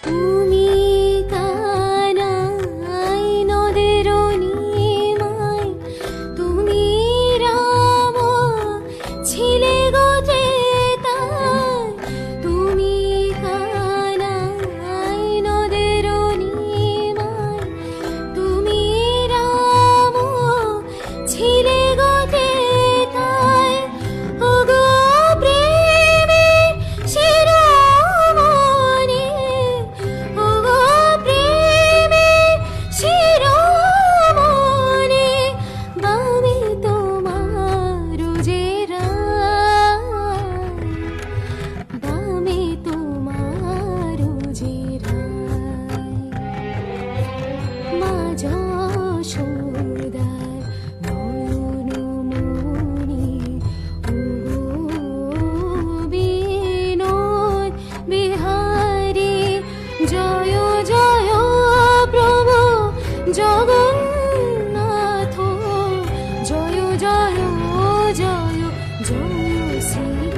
তুমি কানাই নদের নিমায়, তুমি রাম ছিলে গো ত্রেতায়। তুমি কানাই নদের নিমায়, তুমি রাম ছিলে গো ত্রেতায়। ওগো প্রেমের শিরোমণি, ওগো প্রেমের শিরোমণি, বামে তোমার যে রায়, বামে তোমার যে রায়। মা যশোদার নয়নমণি, ওগো বিনোদ বিহারী, জয় জয় প্রভু জগন্নাথ, জয় জয় জয় জয় শ্রী